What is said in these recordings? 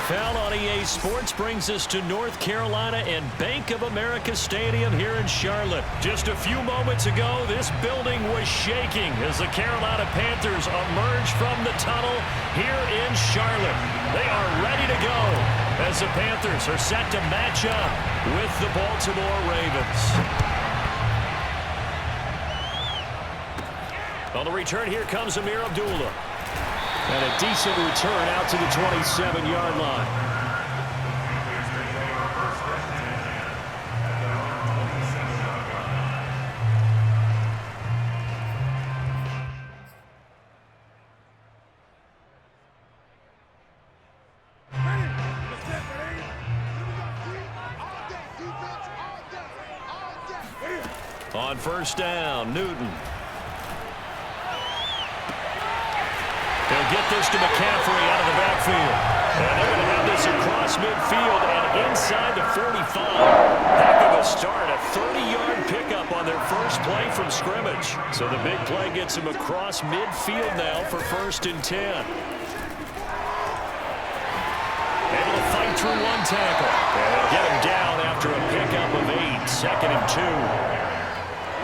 NFL on EA Sports brings us to North Carolina and Bank of America Stadium here in Charlotte. Just a few moments ago, this building was shaking as the Carolina Panthers emerge from the tunnel here in Charlotte. They are ready to go as the Panthers are set to match up with the Baltimore Ravens. On the return, here comes Amir Abdullah. And a decent return out to the 27-yard line. On first down, Newton. They'll get this to McCaffrey out of the backfield. And they're going to have this across midfield and inside the 45. Heck of a start, a 30-yard pickup on their first play from scrimmage. So the big play gets them across midfield now for 1st and 10. Able to fight through one tackle. And get him down after a pickup of 8, 2nd and 2.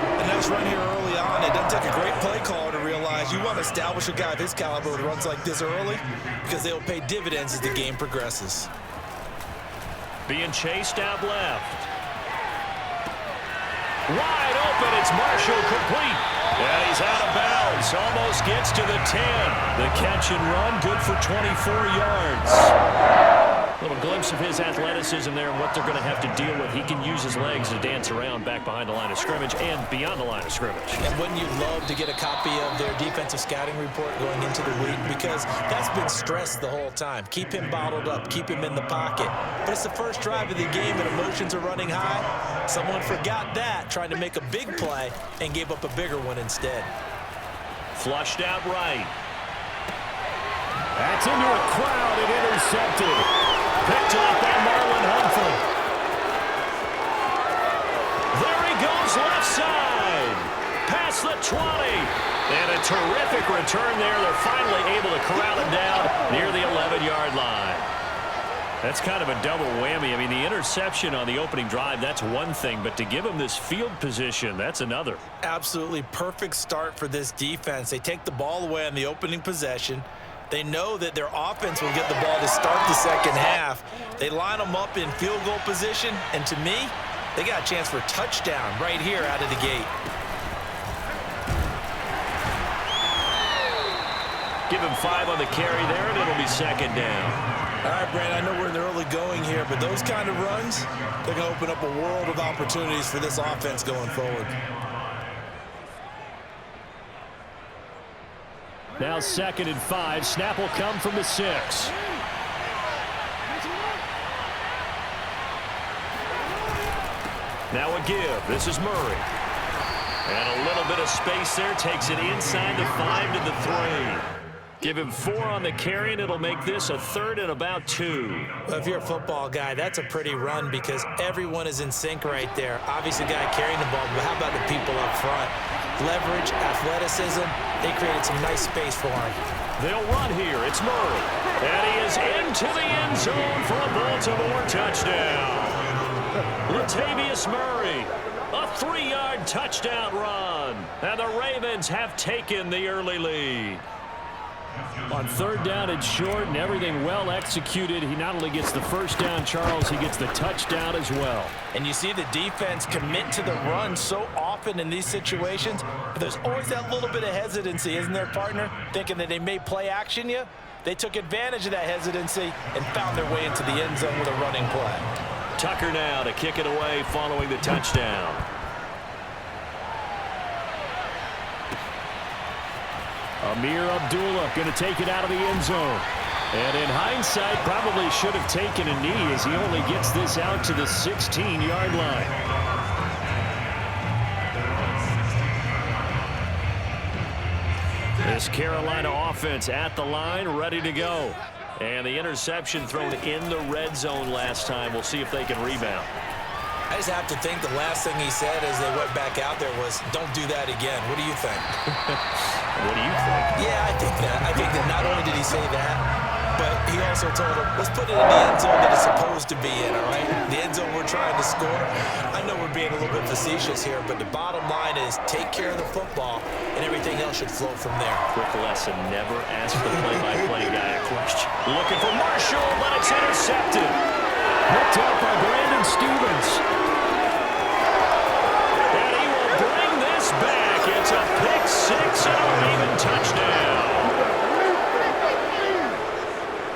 A nice run here early on. It doesn't take a great play caller to realize you want to establish a guy of his caliber with runs like this early because they'll pay dividends as the game progresses. Being chased out left. Wide open. It's Marshall complete. And he's out of bounds. Almost gets to the 10. The catch and run good for 24 yards. A little glimpse of his athleticism there and what they're going to have to deal with. He can use his legs to dance around back behind the line of scrimmage and beyond the line of scrimmage. And wouldn't you love to get a copy of their defensive scouting report going into the week? Because that's been stressed the whole time. Keep him bottled up. Keep him in the pocket. But it's the first drive of the game and emotions are running high. Someone forgot that, trying to make a big play and gave up a bigger one instead. Flushed out right. That's into a crowd and intercepted. Picked up by Marlon Humphrey. There he goes left side. Past the 20. And a terrific return there. They're finally able to corral him down near the 11-yard line. That's kind of a double whammy. I mean, the interception on the opening drive, that's one thing. But to give him this field position, that's another. Absolutely perfect start for this defense. They take the ball away on the opening possession. They know that their offense will get the ball to start the second half. They line them up in field goal position, and to me, they got a chance for a touchdown right here out of the gate. Give him 5 on the carry there, and it'll be 2nd down. All right, Brandon, I know we're in the early going here, but those kind of runs, they're going to open up a world of opportunities for this offense going forward. Now 2nd and 5. Snap will come from the 6. Now a give. This is Murray. And a little bit of space there. Takes it inside the 5 to the 3. Give him 4 on the carry, and it'll make this a 3rd and about 2. Well, if you're a football guy, that's a pretty run because everyone is in sync right there. Obviously, the guy carrying the ball, but how about the people up front? Leverage, athleticism, they created some nice space for him. They'll run here. It's Murray. And he is into the end zone for a Baltimore touchdown. Latavius Murray, a 3-yard touchdown run. And the Ravens have taken the early lead. On 3rd down and short and everything well executed, he not only gets the first down, Charles, he gets the touchdown as well. And you see the defense commit to the run so often in these situations, but there's always that little bit of hesitancy, isn't there, partner? Thinking that they may play action you. They took advantage of that hesitancy and found their way into the end zone with a running play. Tucker now to kick it away following the touchdown. Amir Abdullah going to take it out of the end zone. And in hindsight, probably should have taken a knee as he only gets this out to the 16-yard line. This Carolina offense at the line, ready to go. And the interception thrown in the red zone last time. We'll see if they can rebound. I just have to think the last thing he said as they went back out there was, don't do that again. What do you think? What do you think? Yeah, I think that. I think that not only did he say that, but but he also told him, let's put it in the end zone that it's supposed to be in, all right? The end zone we're trying to score. I know we're being a little bit facetious here, but the bottom line is take care of the football, and everything else should flow from there. Quick lesson, never ask the play-by-play guy a question. Looking for Marshall, but it's intercepted. Picked up by Brandon Stevens. And he will bring this back. It's a pick six and a Raven touchdown.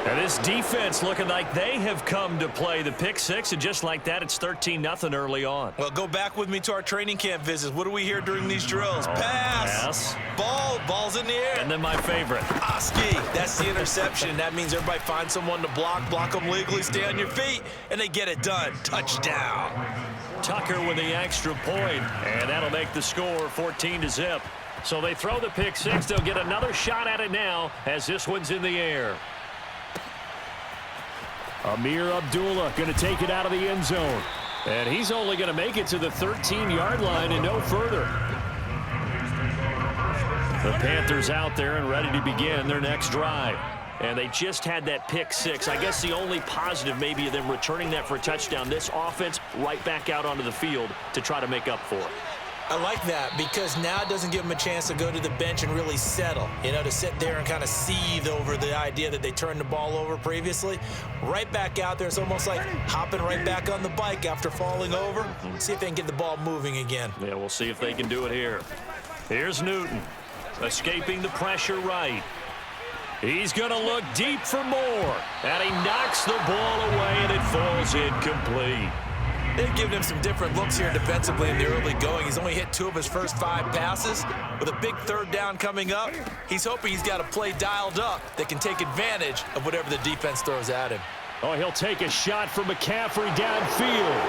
And this defense looking like they have come to play the pick six, and just like that, it's 13-0 early on. Well, go back with me to our training camp visits. What do we hear during these drills? Pass. Ball's in the air. And then my favorite. Oski, that's the interception. That means everybody finds someone to block them legally, stay on your feet, and they get it done. Touchdown. Tucker with the extra point, and that'll make the score 14-0. So they throw the pick six. They'll get another shot at it now as this one's in the air. Amir Abdullah going to take it out of the end zone. And he's only going to make it to the 13-yard line and no further. The Panthers out there and ready to begin their next drive. And they just had that pick six. I guess the only positive maybe of them returning that for a touchdown. This offense right back out onto the field to try to make up for it. I like that because now it doesn't give them a chance to go to the bench and really settle, to sit there and kind of seethe over the idea that they turned the ball over previously. Right back out there, it's almost like hopping right back on the bike after falling over. See if they can get the ball moving again. Yeah, we'll see if they can do it here. Here's Newton, escaping the pressure right. He's going to look deep for more, and he knocks the ball away, and it falls incomplete. They've given him some different looks here defensively in the early going. He's only hit 2 of his first 5 passes. With a big third down coming up, he's hoping he's got a play dialed up that can take advantage of whatever the defense throws at him. Oh, he'll take a shot from McCaffrey downfield.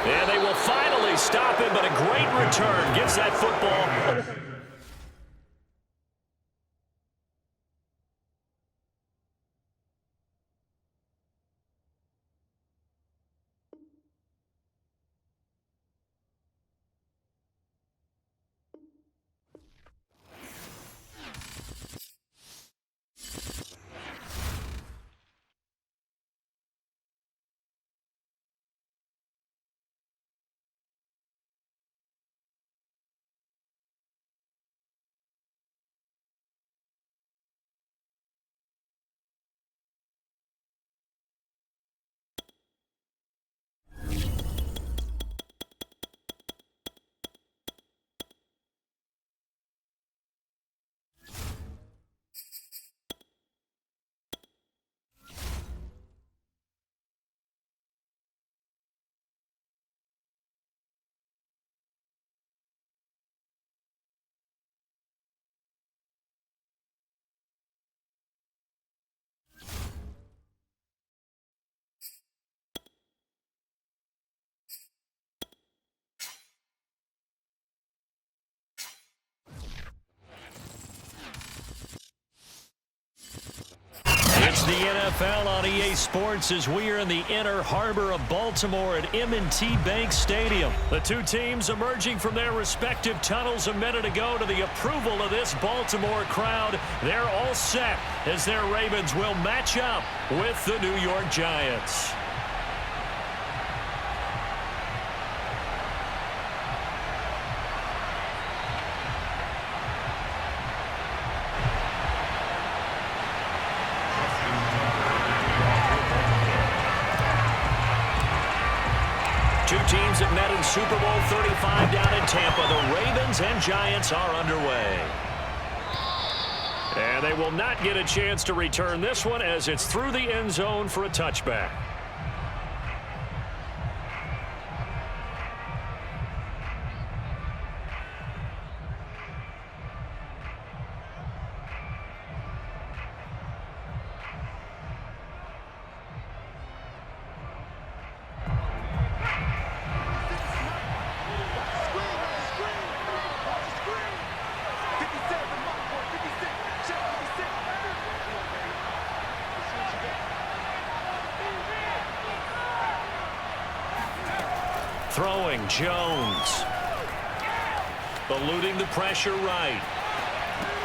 And they will finally stop him, but a great return gets that football. It's the NFL on EA Sports as we are in the inner harbor of Baltimore at M&T Bank Stadium. The two teams emerging from their respective tunnels a minute ago to the approval of this Baltimore crowd. They're all set as their Ravens will match up with the New York Giants. Two teams that met in Super Bowl 35 down in Tampa. The Ravens and Giants are underway. And they will not get a chance to return this one as it's through the end zone for a touchback. Throwing Jones. eluding the pressure right.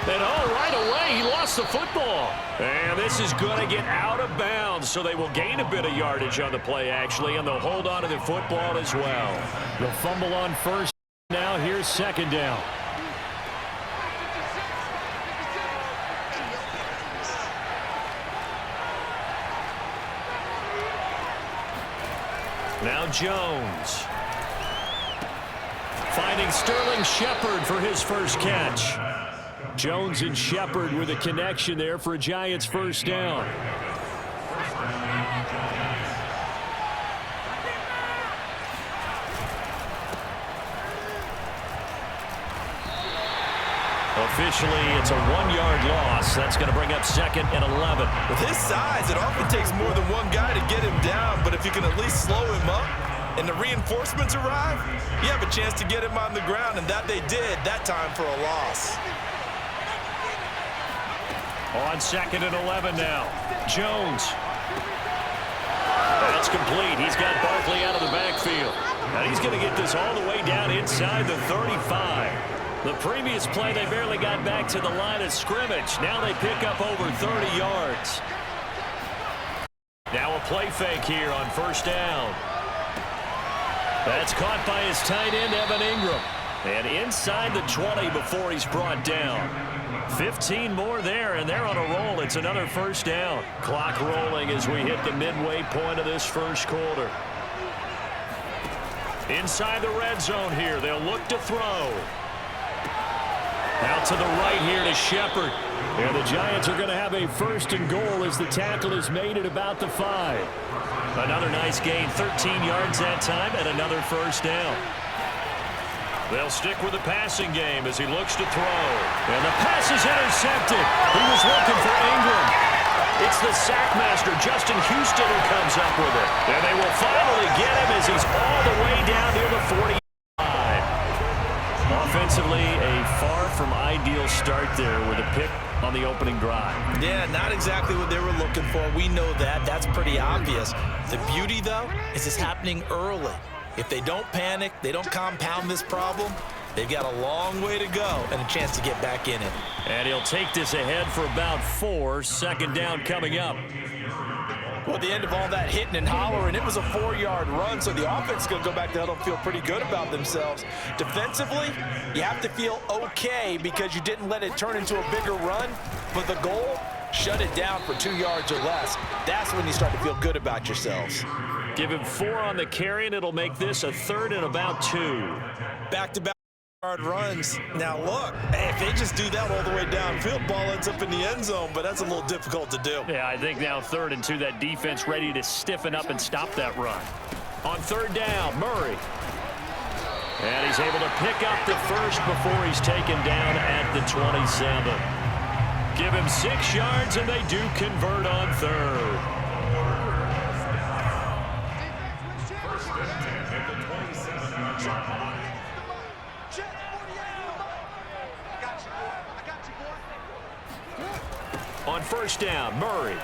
And right away, he lost the football. And this is going to get out of bounds, so they will gain a bit of yardage on the play, actually, and they'll hold on to the football as well. The fumble on first. Now here's second down. Now Jones. Finding Sterling Shepard for his first catch. Jones and Shepard with a connection there for a Giants first down. Officially, it's a 1-yard loss. That's going to bring up second and 11. With his size, it often takes more than one guy to get him down, but if you can at least slow him up and the reinforcements arrive, you have a chance to get him on the ground, and that they did that time for a loss. On second and 11 now. Jones. That's complete. He's got Barkley out of the backfield. And he's going to get this all the way down inside the 35. The previous play, they barely got back to the line of scrimmage. Now they pick up over 30 yards. Now a play fake here on first down. That's caught by his tight end, Evan Ingram. And inside the 20 before he's brought down. 15 more there, and they're on a roll. It's another first down. Clock rolling as we hit the midway point of this first quarter. Inside the red zone here. They'll look to throw. Out to the right here to Shepard. And the Giants are going to have a first and goal as the tackle is made at about the 5. Another nice gain, 13 yards that time, and another first down. They'll stick with the passing game as he looks to throw. And the pass is intercepted. He was looking for Ingram. It's the sackmaster, Justin Houston, who comes up with it. And they will finally get him as he's all the way down near the 45. Offensively, a far from ideal start there with a pick on the opening drive. Yeah, not exactly what they were looking for. We know that. That's pretty obvious. The beauty, though, is it's happening early. If they don't panic, they don't compound this problem, they've got a long way to go and a chance to get back in it. And he'll take this ahead for about 4. Second down coming up. Well, at the end of all that hitting and hollering, it was a 4-yard run, so the offense is going to go back to huddle and feel pretty good about themselves. Defensively, you have to feel okay because you didn't let it turn into a bigger run, but the goal, shut it down for 2 yards or less. That's when you start to feel good about yourselves. Give him 4 on the carry, and it'll make this a 3rd and about 2. Back-to-back yard runs. Now, look, if they just do that all the way downfield, ball ends up in the end zone, but that's a little difficult to do. Yeah, I think now 3rd and 2, that defense ready to stiffen up and stop that run. On 3rd down, Murray. And he's able to pick up the first before he's taken down at the 27. Give him 6 yards, and they do convert on 3rd. On first down, Murray.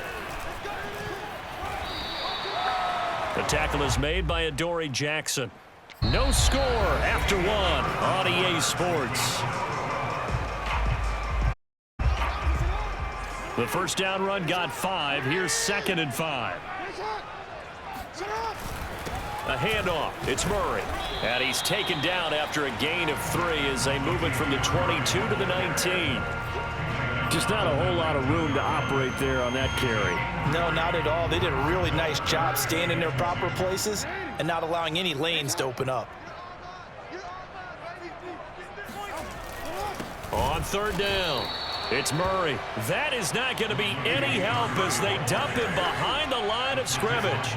The tackle is made by Adoree Jackson. No score after 1 on EA Sports. The first down run got 5. Here's 2nd and 5. A handoff. It's Murray. And he's taken down after a gain of 3 as they move it from the 22 to the 19. Just not a whole lot of room to operate there on that carry. No, not at all. They did a really nice job staying in their proper places and not allowing any lanes to open up. On 3rd down, it's Murray. That is not going to be any help as they dump him behind the line of scrimmage.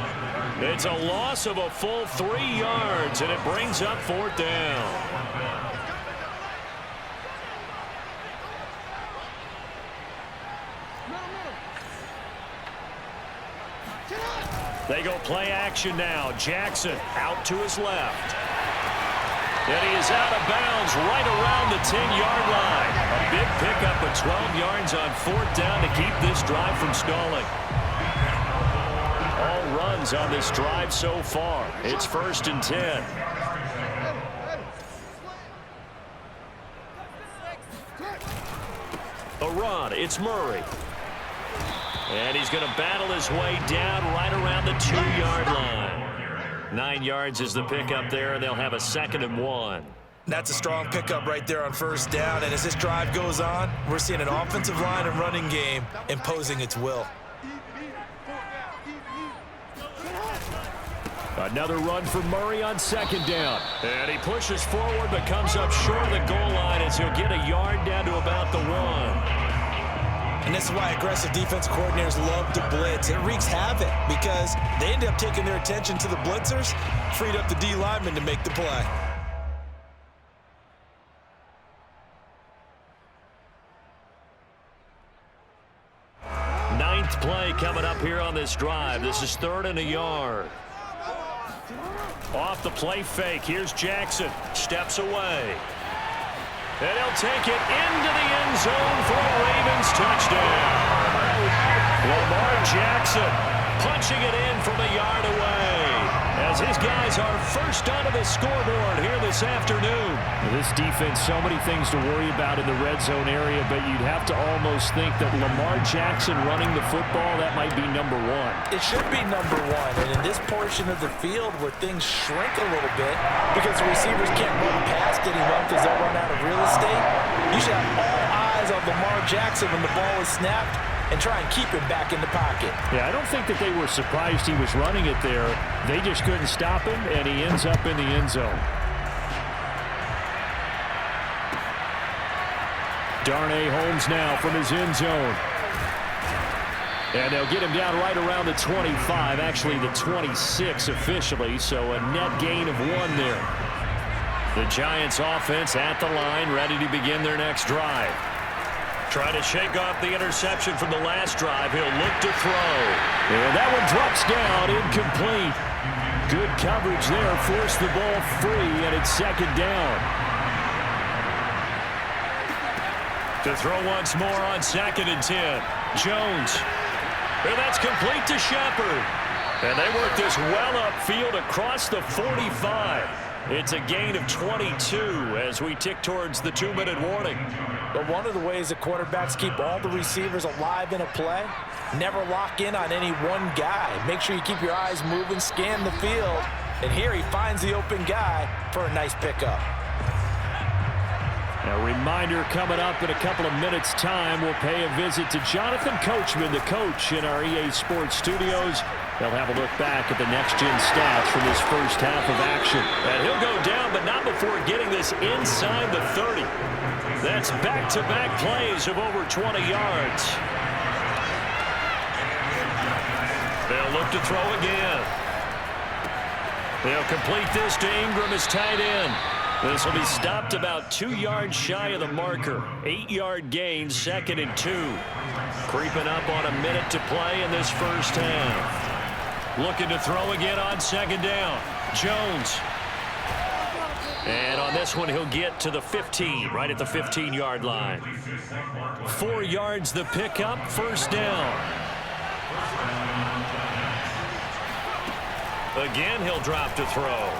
It's a loss of a full 3 yards, and it brings up 4th down. They go play action now. Jackson out to his left. And he is out of bounds right around the 10-yard line. A big pickup of 12 yards on 4th down to keep this drive from stalling. All runs on this drive so far. It's 1st and 10. run. It's Murray. And he's going to battle his way down right around the 2-yard line. 9 yards is the pickup there, and they'll have a 2nd and 1. That's a strong pickup right there on first down, and as this drive goes on, we're seeing an offensive line and running game imposing its will. Another run for Murray on 2nd down. And he pushes forward but comes up short of the goal line as he'll get a yard down to about the 1. And this is why aggressive defense coordinators love to blitz. It wreaks havoc because they end up taking their attention to the blitzers, freed up the D lineman to make the play. Ninth play coming up here on this drive. This is 3rd and a yard. Off the play fake. Here's Jackson. Steps away. And he'll take it into the end zone for a Ravens touchdown. Lamar Jackson punching it in from a yard away as his guys are first onto the scoreboard here this afternoon. This defense, so many things to worry about in the red zone area, but you'd have to almost think that Lamar Jackson running the football, that might be number 1. It should be number 1, and in this portion of the field where things shrink a little bit because the receivers can't run past anyone because they'll run out of real estate, you should have all eyes on Lamar Jackson when the ball is snapped and try and keep him back in the pocket. Yeah, I don't think that they were surprised he was running it there. They just couldn't stop him, and he ends up in the end zone. Darnay Holmes now from his end zone. And they'll get him down right around the 25, actually the 26 officially, so a net gain of 1 there. The Giants offense at the line, ready to begin their next drive. Trying to shake off the interception from the last drive. He'll look to throw. And that one drops down, incomplete. Good coverage there, forced the ball free, and it's 2nd down. To throw once more on 2nd and 10. Jones. And that's complete to Shepard. And they work this well upfield across the 45. It's a gain of 22 as we tick towards the 2-minute warning. But one of the ways that quarterbacks keep all the receivers alive in a play, never lock in on any one guy. Make sure you keep your eyes moving, scan the field. And here he finds the open guy for a nice pickup. A reminder coming up in a couple of minutes' time. We'll pay a visit to Jonathan Coachman, the coach in our EA Sports studios. They'll have a look back at the next-gen stats from this first half of action. And he'll go down, but not before getting this inside the 30. That's back-to-back plays of over 20 yards. They'll look to throw again. They'll complete this to Ingram as tight end. This will be stopped about 2 yards shy of the marker. 8-yard gain, 2nd and 2. Creeping up on a minute to play in this first half. Looking to throw again on 2nd down. Jones. And on this one, he'll get to the 15, right at the 15-yard line. 4 yards the pickup, 1st down. Again, he'll drop to throw.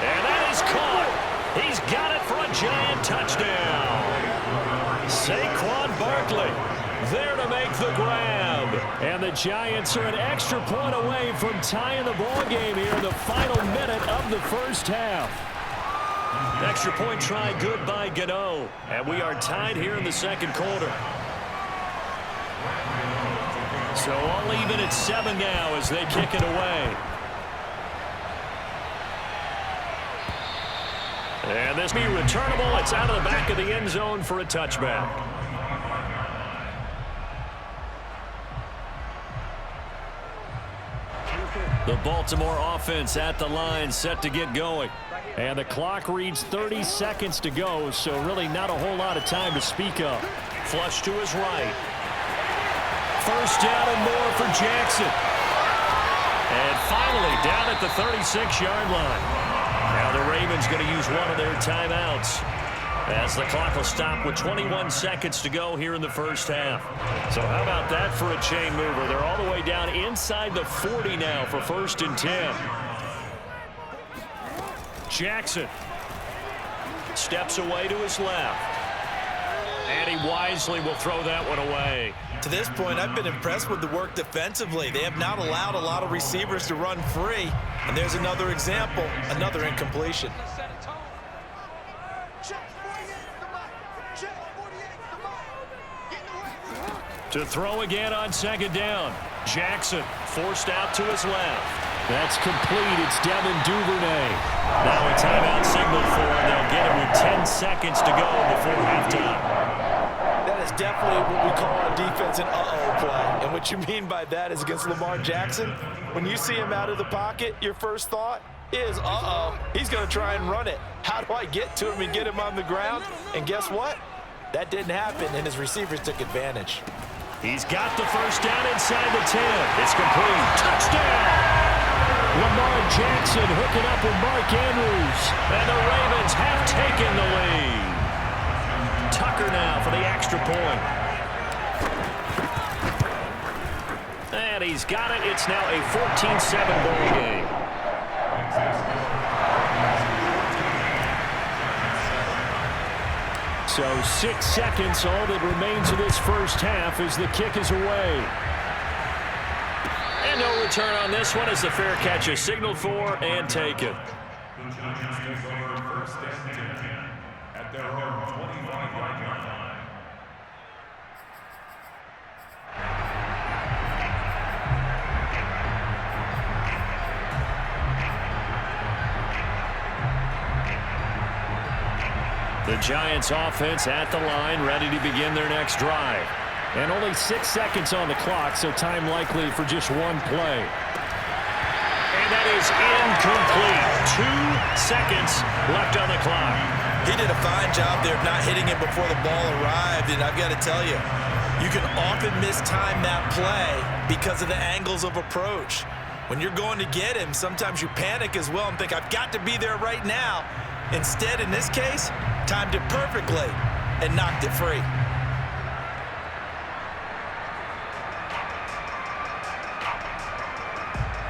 And that is caught. He's got it for a Giant touchdown. Saquon Barkley there to make the grab. And the Giants are an extra point away from tying the ball game here in the final minute of the first half. Extra point try good by Gano. And we are tied here in the 2nd quarter. So all even at 7 now as they kick it away. And this will be returnable. It's out of the back of the end zone for a touchback. The Baltimore offense at the line, set to get going. And the clock reads 30 seconds to go, so really not a whole lot of time to speak of. Flush to his right. 1st down and more for Jackson. And finally down at the 36-yard line. Now the Ravens going to use one of their timeouts as the clock will stop with 21 seconds to go here in the first half. So how about that for a chain mover? They're all the way down inside the 40 now for 1st and 10. Jackson steps away to his left. And he wisely will throw that one away. To this point, I've been impressed with the work defensively. They have not allowed a lot of receivers to run free. And there's another example, another incompletion. To throw again on second down. Jackson forced out to his left. That's complete. It's Devin Duvernay. Now a timeout signal for him. They'll get it with 10 seconds to go before halftime. That is definitely what we call on defense an uh-oh play. And what you mean by that is against Lamar Jackson, when you see him out of the pocket, your first thought is, uh-oh, he's going to try and run it. How do I get to him and get him on the ground? And guess what? That didn't happen, and his receivers took advantage. He's got the first down inside the 10. It's complete. Touchdown! Lamar Jackson hooking up with Mark Andrews. And the Ravens have taken the lead. Tucker now for the extra point. And he's got it. It's now a 14-7 ball game. So 6 seconds, all that remains of this first half as the kick is away. And no return on this one as the fair catch is signaled for and taken. At their own 25-yard line. The Giants offense at the line, ready to begin their next drive. And only 6 seconds on the clock, so time likely for just one play. And that is incomplete. 2 seconds left on the clock. He did a fine job there of not hitting him before the ball arrived, and I've got to tell you, you can often mistime that play because of the angles of approach. When you're going to get him, sometimes you panic as well and think, I've got to be there right now. Instead, in this case, timed it perfectly and knocked it free.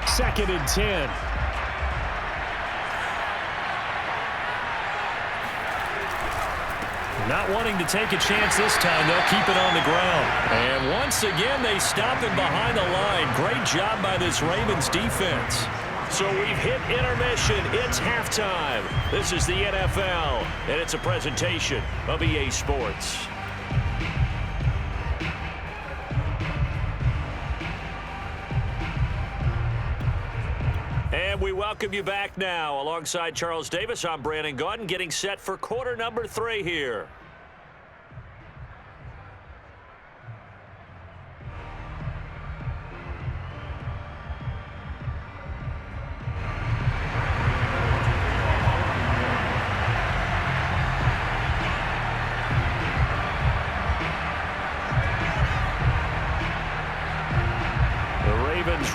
Second and 10. Not wanting to take a chance this time, they'll keep it on the ground. And once again, they stop him behind the line. Great job by this Ravens defense. So we've hit intermission. It's halftime. This is the NFL, and it's a presentation of EA Sports. And we welcome you back now. Alongside Charles Davis, I'm Brandon Gaudin, getting set for quarter number 3 here.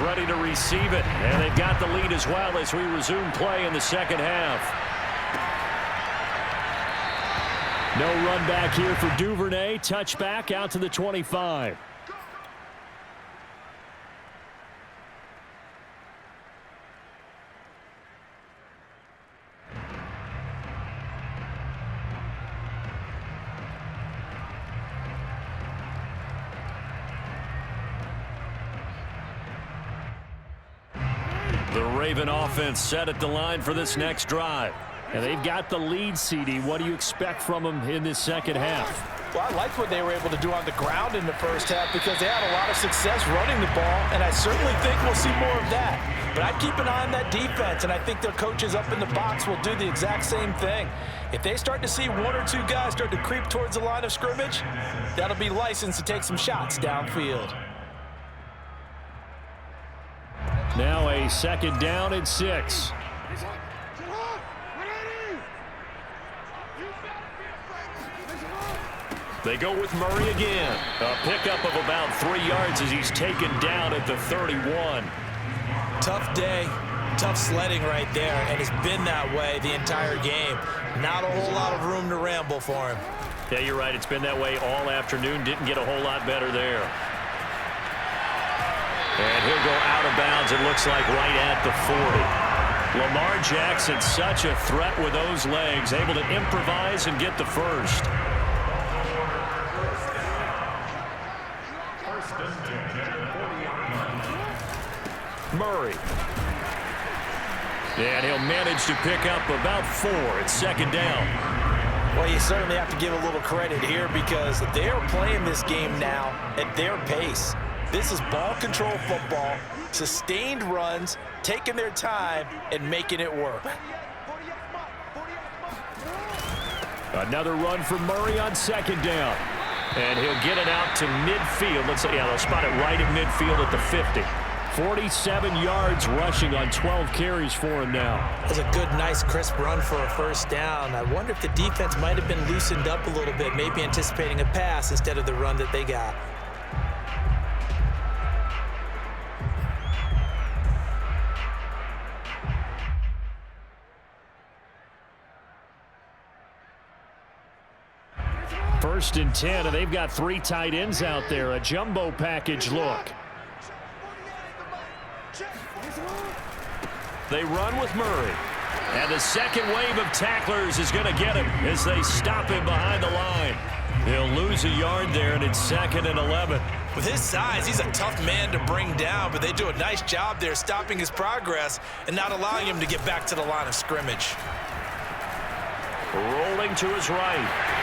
Ready to receive it, and they've got the lead as well as we resume play in the second half. No run back here for Duvernay. Touchback out to the 25. The Raven offense set at the line for this next drive. And they've got the lead, CD. What do you expect from them in this second half? Well, I liked what they were able to do on the ground in the first half because they had a lot of success running the ball, and I certainly think we'll see more of that. But I'd keep an eye on that defense, and I think their coaches up in the box will do the exact same thing. If they start to see 1 or 2 guys start to creep towards the line of scrimmage, that'll be licensed to take some shots downfield. Now a second down and 6. They go with Murray again. A pickup of about 3 yards as he's taken down at the 31. Tough day, tough sledding right there, and it's been that way the entire game. Not a whole lot of room to ramble for him. Yeah, you're right. It's been that way all afternoon. Didn't get a whole lot better there. And he'll go out of bounds, it looks like, right at the 40. Lamar Jackson, such a threat with those legs, able to improvise and get the first. Murray. And he'll manage to pick up about 4 at second down. Well, you certainly have to give a little credit here because they're playing this game now at their pace. This is ball control football, sustained runs, taking their time, and making it work. Another run for Murray on second down. And he'll get it out to midfield. Let's say, yeah, they'll spot it right at midfield at the 50. 47 yards rushing on 12 carries for him now. That's a good, nice, crisp run for a first down. I wonder if the defense might have been loosened up a little bit, maybe anticipating a pass instead of the run that they got. First and 10, and they've got 3 tight ends out there. A jumbo package look. They run with Murray. And the second wave of tacklers is going to get him as they stop him behind the line. He'll lose a yard there, and it's 2nd and 11. With his size, he's a tough man to bring down, but they do a nice job there stopping his progress and not allowing him to get back to the line of scrimmage. Rolling to his right.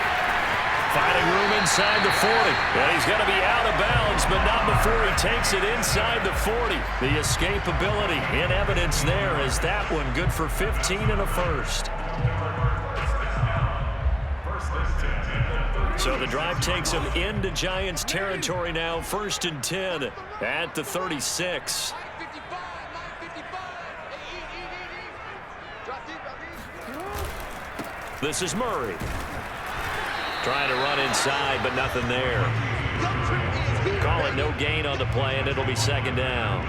Finding room inside the 40. And he's going to be out of bounds, but not before he takes it inside the 40. The escapability in evidence there is that one good for 15 and a first. So the drive takes him into Giants territory now. 1st and 10 at the 36. This is Murray. Trying to run inside, but nothing there. Call it no gain on the play, and it'll be 2nd down.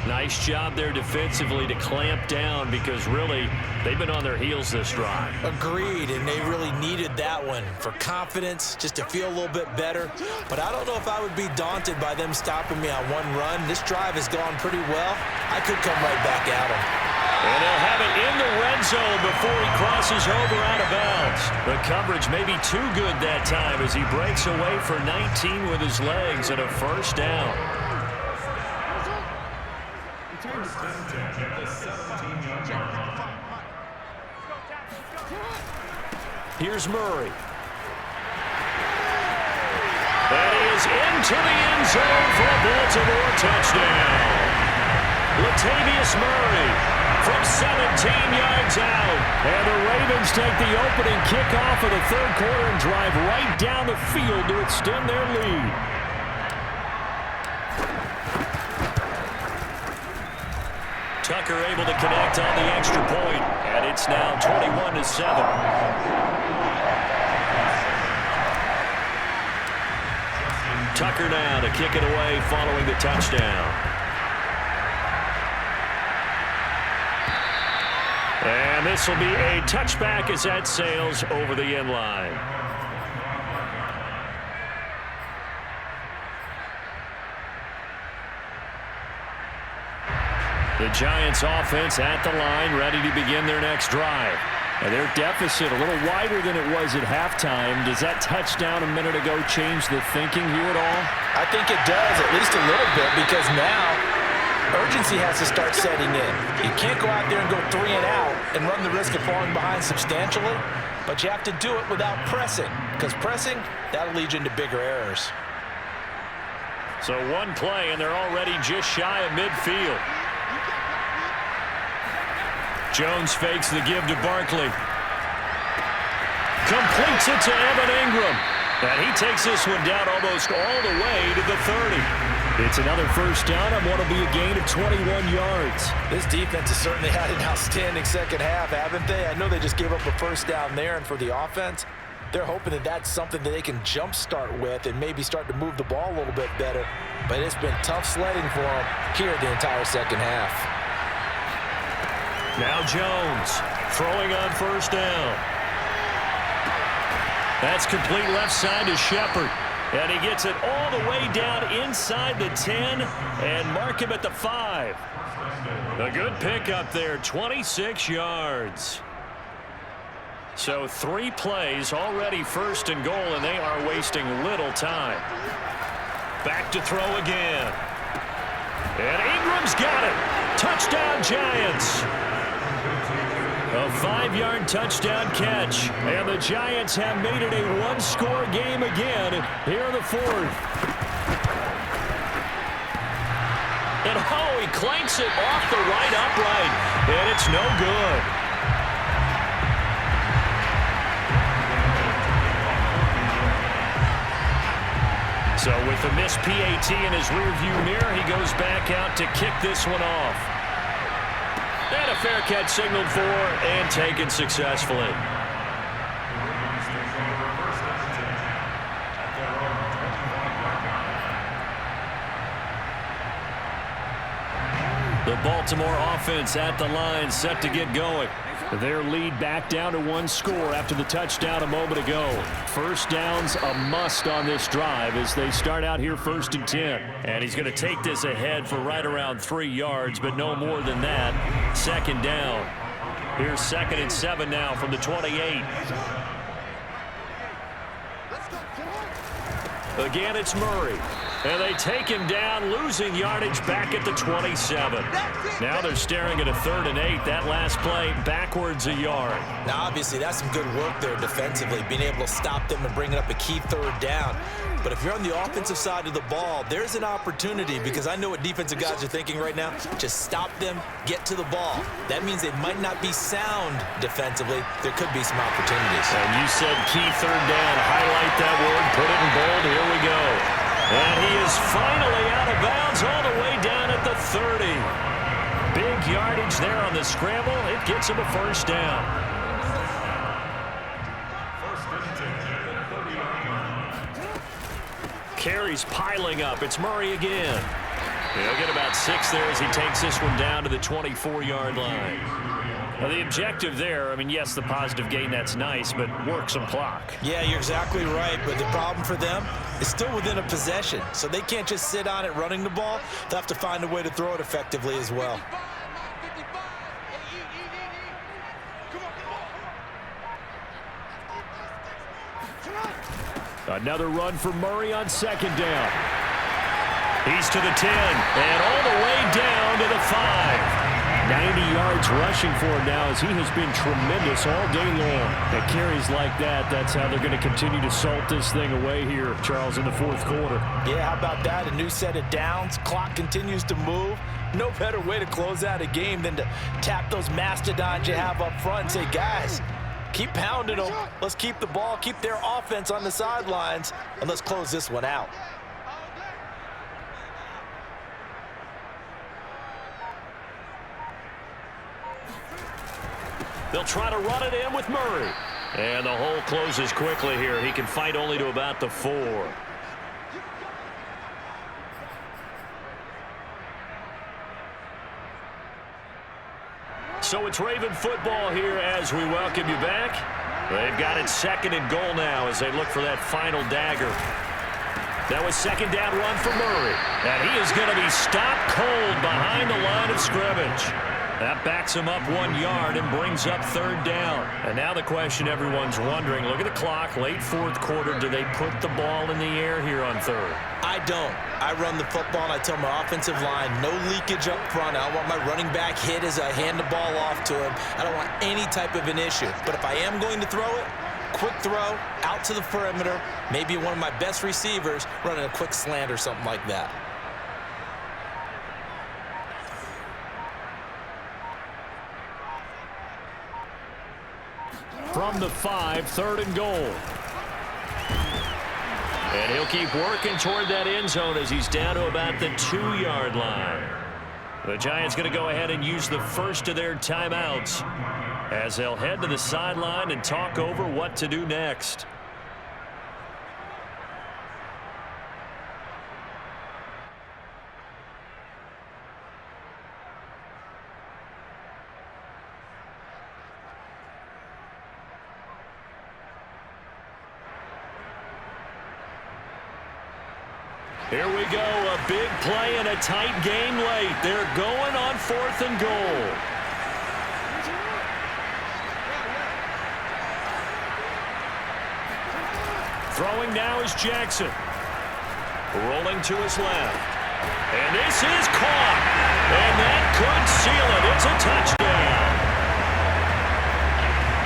Nice job there defensively to clamp down because really they've been on their heels this drive. Agreed, and they really needed that one for confidence, just to feel a little bit better. But I don't know if I would be daunted by them stopping me on one run. This drive has gone pretty well. I could come right back at them. And they'll have it in the red zone before he crosses over out of bounds. The coverage may be too good that time as he breaks away for 19 with his legs and a first down. Here's Murray. And he is into the end zone for a Baltimore touchdown. Latavius Murray from 17 yards out. And the Ravens take the opening kickoff of the 3rd quarter and drive right down the field to extend their lead. Tucker able to connect on the extra point, and it's now 21-7. Tucker now to kick it away following the touchdown. And this will be a touchback as that sails over the end line. The Giants offense at the line, ready to begin their next drive. And their deficit a little wider than it was at halftime. Does that touchdown a minute ago change the thinking here at all? I think it does, at least a little bit, because now urgency has to start setting in. You can't go out there and go 3 and out and run the risk of falling behind substantially, but you have to do it without pressing, because pressing, that'll lead you into bigger errors. So one play, and they're already just shy of midfield. Jones fakes the give to Barkley. Completes it to Evan Ingram. And he takes this one down almost all the way to the 30. It's another first down on what will be a gain of 21 yards. This defense has certainly had an outstanding second half, haven't they? I know they just gave up a first down there, and for the offense, they're hoping that that's something that they can jumpstart with and maybe start to move the ball a little bit better. But it's been tough sledding for them here the entire second half. Now Jones throwing on first down. That's complete left side to Shepard. And he gets it all the way down inside the 10 and mark him at the 5. A good pickup there, 26 yards. So 3 plays already first and goal, and they are wasting little time. Back to throw again. And Ingram's got it. Touchdown, Giants. A 5-yard touchdown catch. And the Giants have made it a one-score game again here in the fourth. And he clanks it off the right upright. And it's no good. So with the missed PAT in his rearview mirror, he goes back out to kick this one off. And a fair catch signaled for and taken successfully. The Baltimore offense at the line, set to get going. Their lead back down to one score after the touchdown a moment ago. First down's a must on this drive as they start out here 1st and 10. And he's going to take this ahead for right around 3 yards, but no more than that. 2nd down. Here's 2nd and 7 now from the 28. Again, it's Murray. And they take him down, losing yardage back at the 27. Now they're staring at a 3rd and 8. That last play backwards a yard. Now, obviously, that's some good work there defensively, being able to stop them and bringing up a key 3rd down. But if you're on the offensive side of the ball, there's an opportunity, because I know what defensive guys are thinking right now. Just stop them, get to the ball. That means they might not be sound defensively. There could be some opportunities. And you said key 3rd down. Highlight that word, put it in bold. Here we go. And he is finally out of bounds all the way down at the 30. Big yardage there on the scramble. It gets him a 1st down. Carries piling up. It's Murray again. He'll get about 6 there as he takes this one down to the 24-yard line. Now, the objective there, I mean, yes, the positive gain, that's nice, but work some clock. Yeah, you're exactly right, but the problem for them is still within a possession, so they can't just sit on it running the ball. They'll have to find a way to throw it effectively as well. Another run for Murray on 2nd down. He's to the 10 and all the way down to the 5. 90 yards rushing for him now as he has been tremendous all day long. At carries like that, that's how they're going to continue to salt this thing away here, Charles, in the 4th quarter. Yeah, how about that? A new set of downs. Clock continues to move. No better way to close out a game than to tap those mastodons you have up front and say, guys, keep pounding them. Let's keep the ball, keep their offense on the sidelines, and let's close this one out. They'll try to run it in with Murray. And the hole closes quickly here. He can fight only to about the 4. So it's Raven football here as we welcome you back. They've got it 2nd and goal now as they look for that final dagger. That was 2nd down run for Murray. And he is going to be stopped cold behind the line of scrimmage. That backs him up 1 yard and brings up 3rd down. And now the question everyone's wondering, look at the clock, late 4th quarter, do they put the ball in the air here on 3rd? I don't. I run the football and I tell my offensive line, no leakage up front. I don't want my running back hit as I hand the ball off to him. I don't want any type of an issue. But if I am going to throw it, quick throw, out to the perimeter, maybe one of my best receivers running a quick slant or something like that. From the 5, 3rd and goal. And he'll keep working toward that end zone as he's down to about the 2-yard line. The Giants going to go ahead and use the first of their timeouts as they'll head to the sideline and talk over what to do next. Here we go, a big play and a tight game late. They're going on 4th and goal. Throwing now is Jackson. Rolling to his left. And this is caught. And that could seal it. It's a touchdown.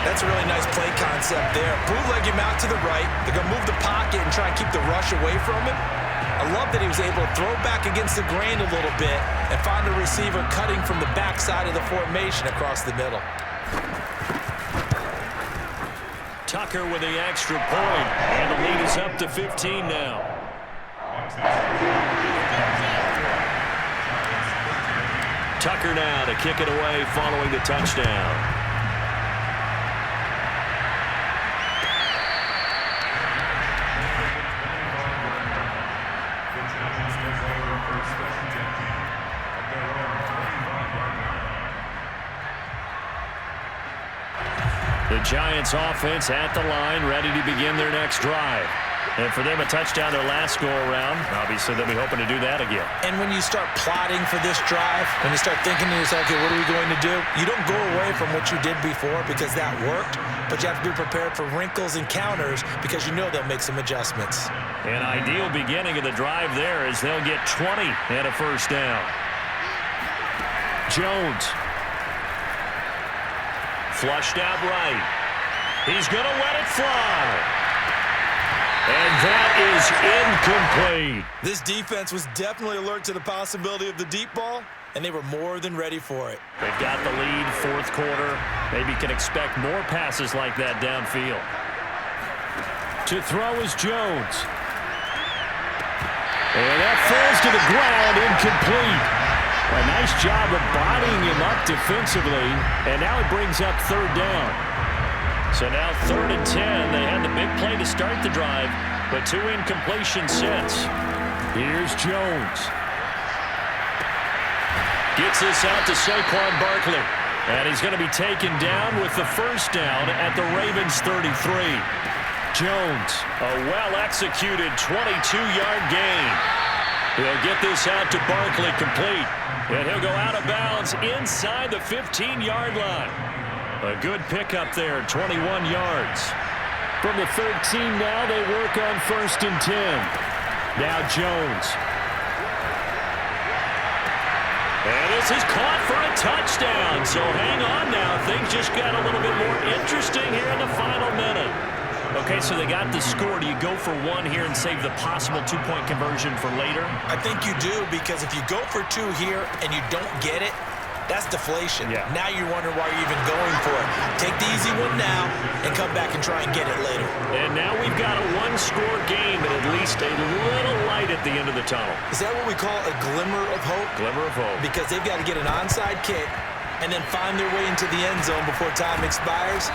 That's a really nice play concept there. Bootleg him out to the right. They're going to move the pocket and try and keep the rush away from him. I love that he was able to throw back against the grain a little bit and find a receiver cutting from the backside of the formation across the middle. Tucker with the extra point. And the lead is up to 15 now. Tucker now to kick it away following the touchdown. The Giants offense at the line, ready to begin their next drive. And for them, a touchdown their last go-around. Obviously, they'll be hoping to do that again. And when you start plotting for this drive, when you start thinking to yourself, okay, what are we going to do? You don't go away from what you did before because that worked, but you have to be prepared for wrinkles and counters because you know they'll make some adjustments. An ideal beginning of the drive there is they'll get 20 and a first down. Jones. Flushed out right. He's going to let it fly. And that is incomplete. This defense was definitely alert to the possibility of the deep ball, and they were more than ready for it. They've got the lead, fourth quarter. Maybe can expect more passes like that downfield. To throw is Jones. And that falls to the ground, incomplete. A nice job of bodying him up defensively, and now it brings up third down. So now 3rd and 10. They had the big play to start the drive, but 2 incompletions since. Here's Jones. Gets this out to Saquon Barkley. And he's going to be taken down with the first down at the Ravens' 33. Jones, a well-executed 22-yard gain. He'll get this out to Barkley complete. And he'll go out of bounds inside the 15-yard line. A good pickup there, 21 yards. From the 13 now, they work on 1st and 10. Now Jones. And this is caught for a touchdown. So hang on now. Things just got a little bit more interesting here in the final minute. Okay, so they got the score. Do you go for one here and save the possible 2-point conversion for later? I think you do, because if you go for 2 here and you don't get it, that's deflation. Yeah. Now you're wondering why you're even going for it. Take the easy one now and come back and try and get it later. And now we've got a 1-score game and at least a little light at the end of the tunnel. Is that what we call a glimmer of hope? Glimmer of hope. Because they've got to get an onside kick and then find their way into the end zone before time expires.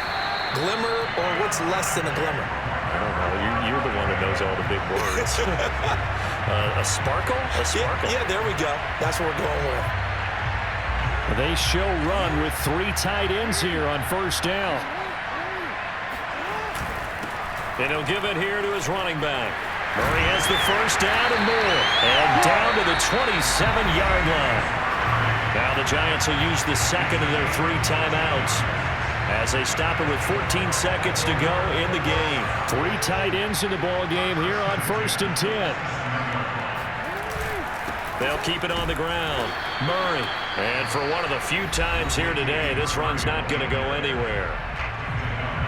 Glimmer, or what's less than a glimmer? I don't know. You're the one that knows all the big words. A sparkle? A sparkle. Yeah, there we go. That's what we're going with. They show run with 3 tight ends here on first down. And he'll give it here to his running back. Murray has the first down and more. And down to the 27-yard line. Now the Giants will use the second of their 3 timeouts as they stop it with 14 seconds to go in the game. 3 tight ends in the ball game here on 1st and 10. They'll keep it on the ground. Murray. And for one of the few times here today, this run's not going to go anywhere.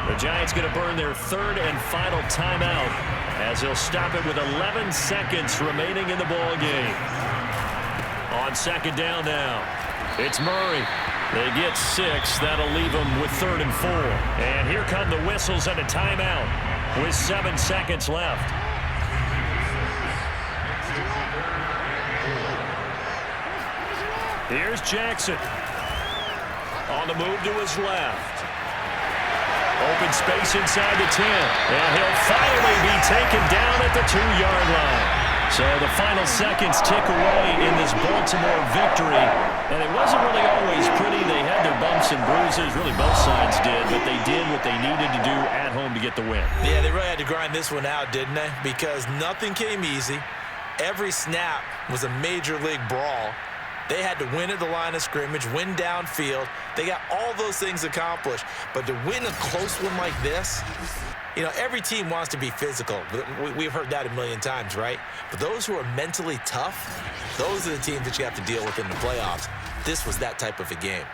The Giants going to burn their 3rd and final timeout as they'll stop it with 11 seconds remaining in the ball game. On 2nd down now, it's Murray. They get 6. That'll leave them with 3rd and 4. And here come the whistles and a timeout with 7 seconds left. Here's Jackson. On the move to his left. Open space inside the 10. And he'll finally be taken down at the 2-yard line. So the final seconds tick away in this Baltimore victory. And it wasn't really always pretty. They had their bumps and bruises. Really, both sides did. But they did what they needed to do at home to get the win. Yeah, they really had to grind this one out, didn't they? Because nothing came easy. Every snap was a major league brawl. They had to win at the line of scrimmage, win downfield. They got all those things accomplished. But to win a close one like this, you know, every team wants to be physical. We've heard that a million times, right? But those who are mentally tough, those are the teams that you have to deal with in the playoffs. This was that type of a game.